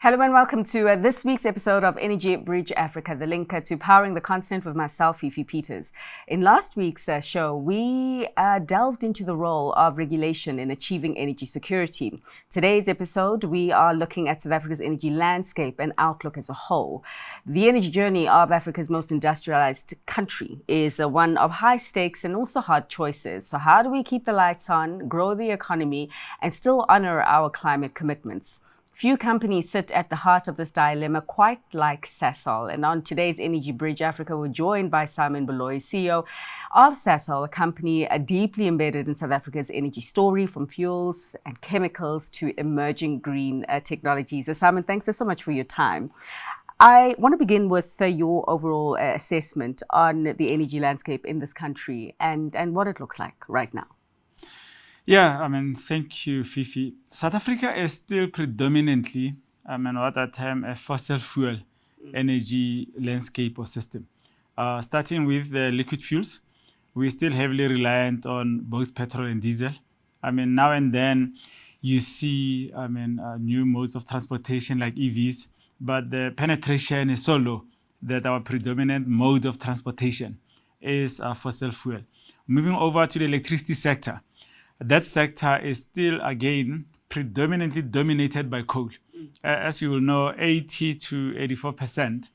Hello and welcome to this week's episode of Energy Bridge Africa, the link to powering the continent with myself, Fifi Peters. In last week's show, we delved into the role of regulation in achieving energy security. Today's episode, we are looking at South Africa's energy landscape and outlook as a whole. The energy journey of Africa's most industrialized country is one of high stakes and also hard choices. So how do we keep the lights on, grow the economy, and still honor our climate commitments? Few companies sit at the heart of this dilemma, quite like Sasol. And on today's Energy Bridge Africa, we're joined by Simon Baloyi, CEO of Sasol, a company deeply embedded in South Africa's energy story, from fuels and chemicals to emerging green technologies. So Simon, thanks so much for your time. I want to begin with your overall assessment on the energy landscape in this country and what it looks like right now. Yeah, thank you, Fifi. South Africa is still predominantly, what I term a fossil fuel energy landscape or system. Starting with the liquid fuels, we're still heavily reliant on both petrol and diesel. Now and then you see, new modes of transportation like EVs, but the penetration is so low that our predominant mode of transportation is fossil fuel. Moving over to the electricity sector, that sector is still, again, predominantly dominated by coal. As you will know, 80 to 84%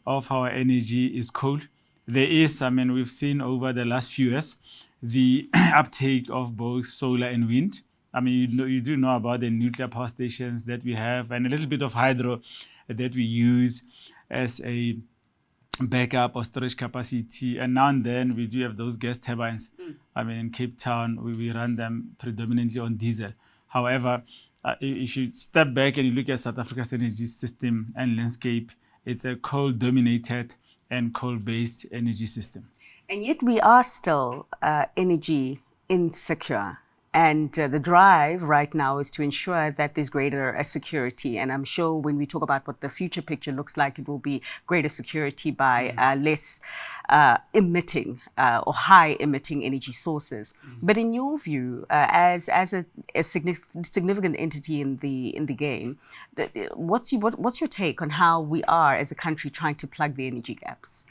of our energy is coal. There is, we've seen over the last few years, the uptake of both solar and wind. You do know about the nuclear power stations that we have and a little bit of hydro that we use as a backup or storage capacity, and now and then we do have those gas turbines. In Cape Town, we run them predominantly on diesel. However, if you step back and you look at South Africa's energy system and landscape, it's a coal-dominated and coal-based energy system. And yet we are still energy insecure. And the drive right now is to ensure that there's greater security. And I'm sure when we talk about what the future picture looks like, it will be greater security by less emitting or high emitting energy sources. But in your view, as a significant entity in the game, what's your take on how we are as a country trying to plug the energy gaps?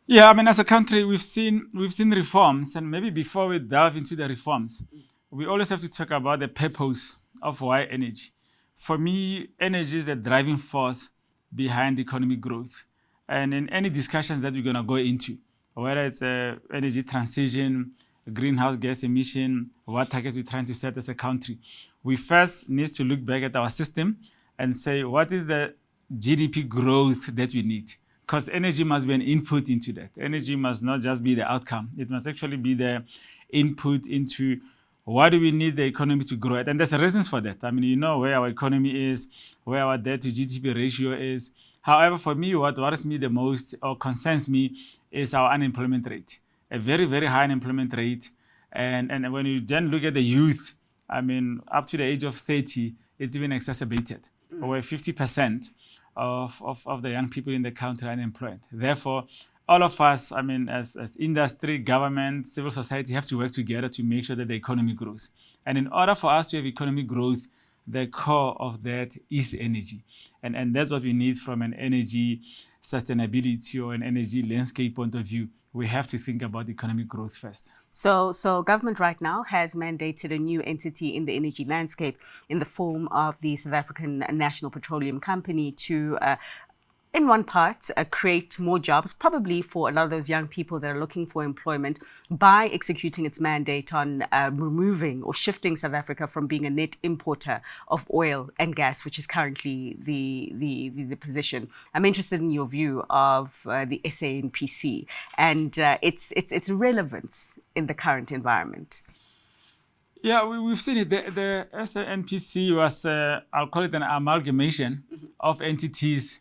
Yeah, as a country, we've seen reforms, and maybe before we delve into the reforms, we always have to talk about the purpose of why energy. For me, energy is the driving force behind economic growth. And in any discussions that we're going to go into, whether it's energy transition, greenhouse gas emission, what targets we're trying to set as a country, we first need to look back at our system and say, what is the GDP growth that we need? Because energy must be an input into that. Energy must not just be the outcome. It must actually be the input into what do we need the economy to grow at. And there's reasons for that. You know where our economy is, where our debt to GDP ratio is. However, for me, what worries me the most or concerns me is our unemployment rate. A very, very high unemployment rate. And when you then look at the youth, up to the age of 30, it's even exacerbated. Where 50% of the young people in the country are unemployed. Therefore, all of us, as industry, government, civil society, have to work together to make sure that the economy grows. And in order for us to have economic growth, the core of that is energy. And that's what we need from an energy sustainability or an energy landscape point of view. We have to think about economic growth first. So government right now has mandated a new entity in the energy landscape in the form of the South African National Petroleum Company to, in one part, create more jobs, probably for a lot of those young people that are looking for employment, by executing its mandate on removing or shifting South Africa from being a net importer of oil and gas, which is currently the position. I'm interested in your view of the SANPC and its relevance in the current environment. Yeah, we've seen it. The SANPC was, I'll call it an amalgamation of entities,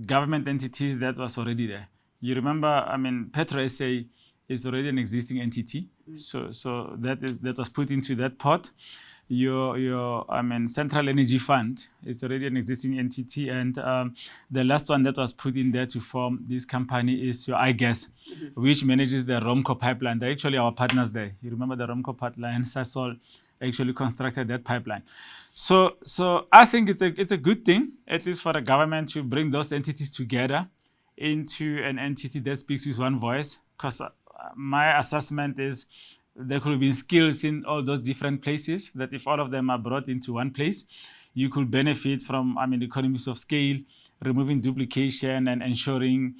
government entities that was already there. You remember, Petro SA is already an existing entity. So that was put into that pot. Your Central Energy Fund is already an existing entity, and the last one that was put in there to form this company is your iGas, which manages the Romco pipeline. They're actually our partners there. You remember the Romco pipeline, Sasol, actually constructed that pipeline. So I think it's a good thing, at least for the government, to bring those entities together into an entity that speaks with one voice. Because my assessment is there could be skills in all those different places that if all of them are brought into one place, you could benefit from, economies of scale, removing duplication and ensuring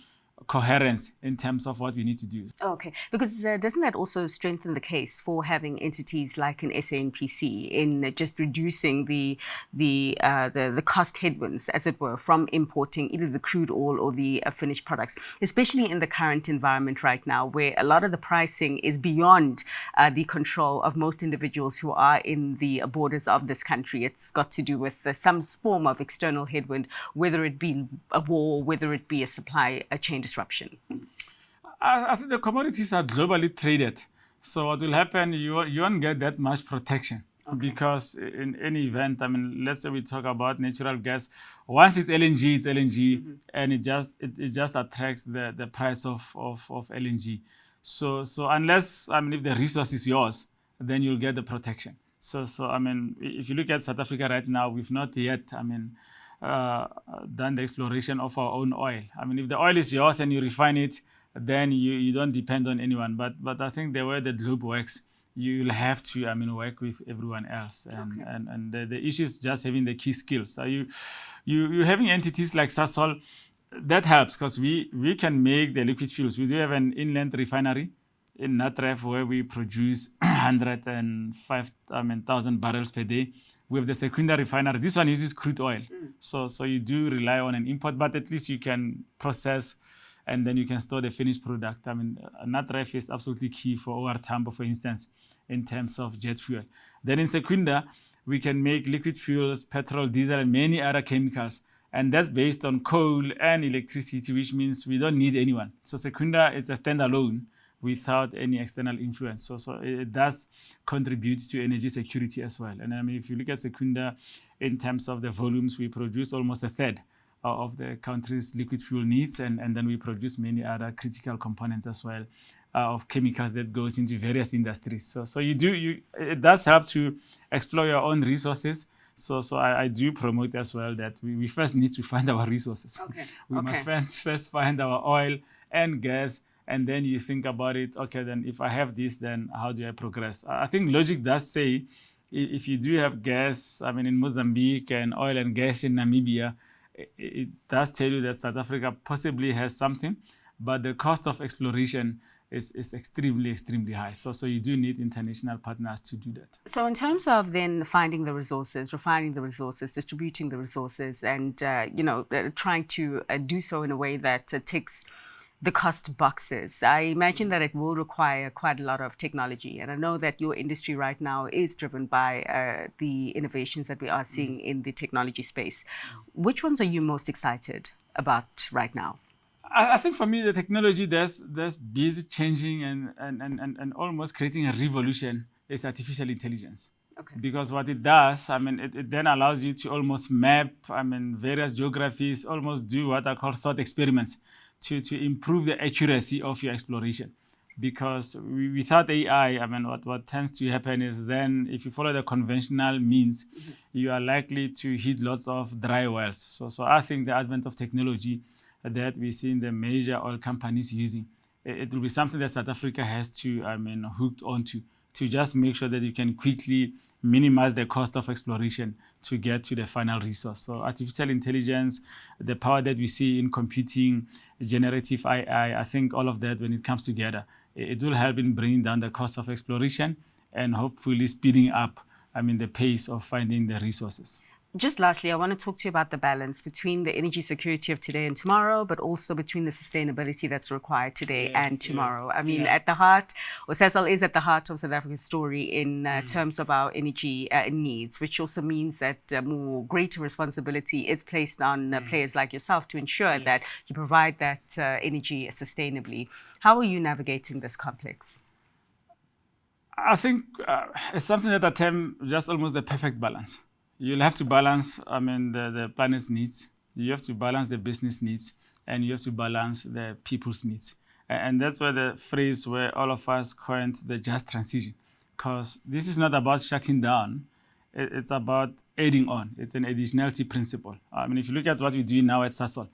coherence in terms of what we need to do. Okay, because doesn't that also strengthen the case for having entities like an SANPC in just reducing the cost headwinds, as it were, from importing either the crude oil or the finished products, especially in the current environment right now, where a lot of the pricing is beyond the control of most individuals who are in the borders of this country. It's got to do with some form of external headwind, whether it be a war, whether it be a supply chain disruption. I think the commodities are globally traded. So what will happen, you won't get that much protection. Okay. Because in any event, let's say we talk about natural gas. Once it's LNG, mm-hmm. and it just attracts the price of LNG. So unless if the resource is yours, then you'll get the protection. So if you look at South Africa right now, we've not yet done the exploration of our own oil. If the oil is yours and you refine it, then you don't depend on anyone. But I think the way the globe works, you'll have to work with everyone else. And the issue is just having the key skills. So you having entities like Sasol, that helps because we can make the liquid fuels. We do have an inland refinery in Natref where we produce 105,000 barrels per day. We have the secondary refinery. This one uses crude oil. So you do rely on an import, but at least you can process and then you can store the finished product. Natref is absolutely key for OR Tambo, for instance, in terms of jet fuel. Then in Secunda, we can make liquid fuels, petrol, diesel, and many other chemicals. And that's based on coal and electricity, which means we don't need anyone. So Secunda is a standalone without any external influence. So it does contribute to energy security as well. And if you look at Secunda in terms of the volumes, we produce almost a third of the country's liquid fuel needs, and then we produce many other critical components as well of chemicals that goes into various industries. So it does help to explore your own resources. So I do promote as well that we first need to find our resources. Okay. We must first find our oil and gas, and then you think about it, okay, then if I have this, then how do I progress? I think logic does say if you do have gas, in Mozambique and oil and gas in Namibia, it does tell you that South Africa possibly has something, but the cost of exploration is extremely, extremely high. So you do need international partners to do that. So in terms of then finding the resources, refining the resources, distributing the resources, and trying to do so in a way that ticks the cost boxes, I imagine that it will require quite a lot of technology. And I know that your industry right now is driven by the innovations that we are seeing in the technology space. Which ones are you most excited about right now? I think for me, the technology that's busy changing and almost creating a revolution is artificial intelligence. Okay. Because what it does, it then allows you to almost map, various geographies, almost do what I call thought experiments to improve the accuracy of your exploration. Because without AI, what tends to happen is then if you follow the conventional means, mm-hmm. you are likely to hit lots of dry wells. So I think the advent of technology that we see in the major oil companies using, it will be something that South Africa has to, hooked onto to just make sure that you can quickly minimize the cost of exploration to get to the final resource. So artificial intelligence, the power that we see in computing, generative AI, I think all of that, when it comes together, it will help in bringing down the cost of exploration and hopefully speeding up, the pace of finding the resources. Just lastly, I want to talk to you about the balance between the energy security of today and tomorrow, but also between the sustainability that's required today and tomorrow. Yes. At the heart, Sasol is at the heart of South Africa's story in terms of our energy needs, which also means that more greater responsibility is placed on players like yourself to ensure that you provide that energy sustainably. How are you navigating this complex? I think it's something that I term just almost the perfect balance. You'll have to balance, the planet's needs. You have to balance the business needs, and you have to balance the people's needs. And that's where the phrase where all of us coined the just transition. because this is not about shutting down. It's about adding on. It's an additionality principle. I mean, if you look at what we're doing now at Sasol,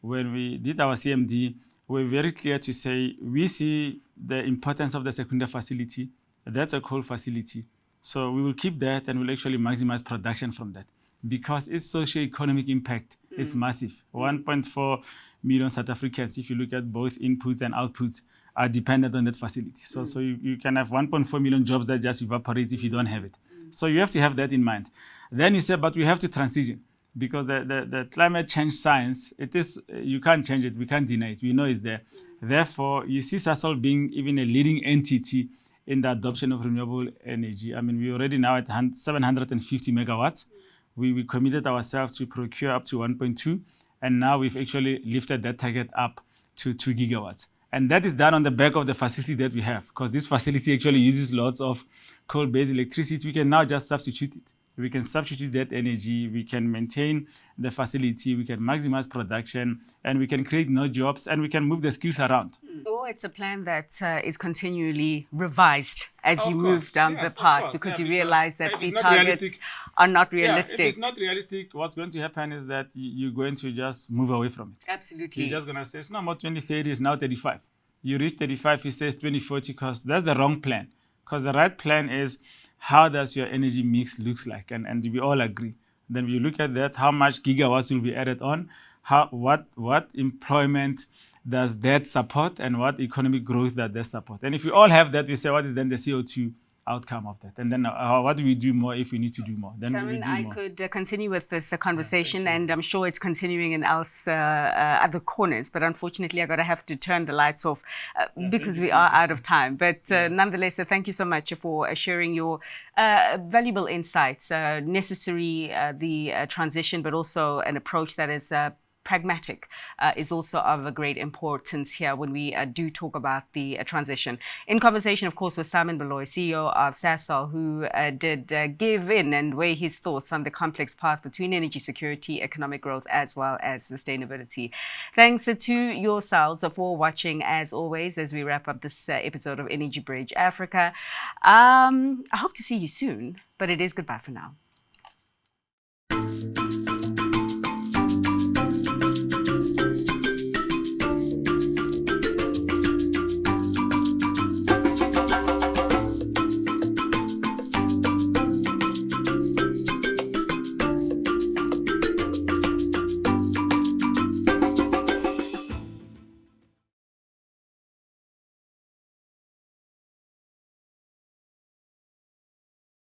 when we did our CMD, we're very clear to say we see the importance of the Secunda facility. That's a coal facility. So we will keep that and we'll actually maximize production from that because its socio-economic impact is massive. 1.4 million South Africans, if you look at both inputs and outputs, are dependent on that facility. So you can have 1.4 million jobs that just evaporates if you don't have it. So you have to have that in mind. Then you say, but we have to transition because the climate change science, it is, you can't change it, we can't deny it, we know it's there. Therefore, you see Sasol being even a leading entity in the adoption of renewable energy. I mean, we're already now at 750 megawatts. We committed ourselves to procure up to 1.2, and now we've actually lifted that target up to 2 gigawatts. And that is done on the back of the facility that we have, because this facility actually uses lots of coal-based electricity. We can now just substitute it. We can substitute that energy, we can maintain the facility, we can maximize production, and we can create more jobs, and we can move the skills around. Or it's a plan that is continually revised as you move down the Of path course, because yeah, you realize that if the it's not targets realistic- are not Yeah, realistic. if it's not realistic, what's going to happen is that you're going to just move away from it. Absolutely. You're just going to say, it's not more 2030, it's now 35. You reach 35, you say it's 2040, because that's the wrong plan. Because the right plan is, how does your energy mix looks like? And we all agree. Then we look at that, how much gigawatts will be added on, what employment does that support, and what economic growth that support. And if we all have that, we say, what is then the CO2 outcome of that? And then what do we do more if we need to do more? Then we Simon, do I more. could continue with this conversation, and I'm sure it's continuing in other corners. But unfortunately, I have to turn the lights off because we are out of time. But nonetheless, thank you so much for sharing your valuable insights, necessary the transition, but also an approach that is pragmatic is also of a great importance here when we do talk about the transition. In conversation, of course, with Simon Baloyi, CEO of Sasol, who did give in and weigh his thoughts on the complex path between energy security, economic growth, as well as sustainability. Thanks to yourselves for watching, as always, as we wrap up this episode of Energy Bridge Africa. I hope to see you soon, but it is goodbye for now.